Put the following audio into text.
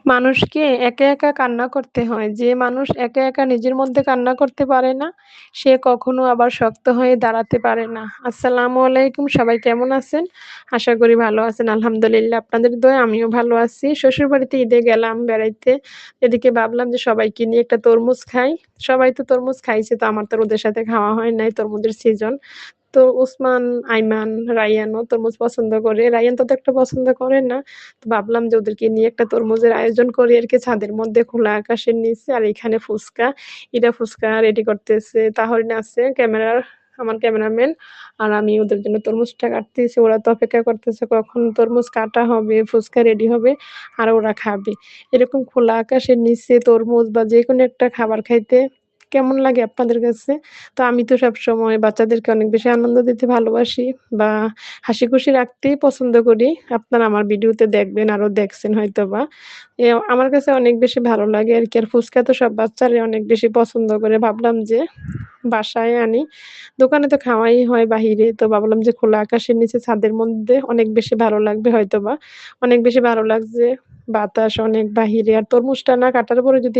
মানুষকে একা, একা কান্না করতে হয়। যে মানুষ একা, একা নিজের মধ্যে কান্না করতে পারে না, সে কখনো আবার শক্ত হয়ে দাঁড়াতে পারে না। আসসালামু আলাইকুম, সবাই কেমন আছেন? আশা করি ভালো আছেন। আলহামদুলিল্লাহ আপনাদের দোয়ায় আমিও ভালো আছি। শ্বশুরবাড়িতে ঈদে গেলাম বেড়াইতে। এদিকে ভাবলাম যে সবাইকে নিয়ে একটা তরমুজ খাই। সবাই তো তরমুজ খাইছে, তো আমার তো আর ওদের সাথে খাওয়া হয় নাই, তরমুজের সিজন। তো উসমান, আইমান, রায়হানও তরমুজ পছন্দ করে। রায়হান তত একটা পছন্দ করে না। তো ভাবলাম যে ওদেরকে নিয়ে একটা তরমুজের আয়োজন করি আরকি ছাদের মধ্যে খোলা আকাশের নিচে। আর এখানে ফুচকা, ইরা ফুচকা রেডি করতেছে। তাহরিন আছে আমার ক্যামেরাম্যান। আর আমি ওদের জন্য তরমুজটা কাটতেছি। ওরা তো অপেক্ষা করতেছে কখন তরমুজ কাটা হবে, ফুচকা রেডি হবে আর ওরা খাবে। এরকম খোলা আকাশের নিচে তরমুজ বা যেকোনো একটা খাবার খাইতে কেমন লাগে আপনাদের কাছে? তো আমি তো সবসময় বাচ্চাদেরকে অনেক বেশি আনন্দ দিতে ভালোবাসি বা হাসিখুশি রাখতেই পছন্দ করি। আপনারা আমার ভিডিওতে দেখবেন, আরো দেখছেন হয়তোবা। আমার কাছে অনেক বেশি ভালো লাগে আরকি। আর ফুচকা তো সব বাচ্চারাই অনেক বেশি পছন্দ করে। ভাবলাম যে বাসায় আনি। দোকানে তো খাওয়াই হয় বাহিরে। তো ভাবলাম যে খোলা আকাশের নিচে ছাদের মধ্যে অনেক বেশি ভালো লাগবে হয়তোবা। অনেক বেশি ভালো লাগছে। বাতাস অনেক বাহিরে। আর তরমুজটা না কাটার পরে যদি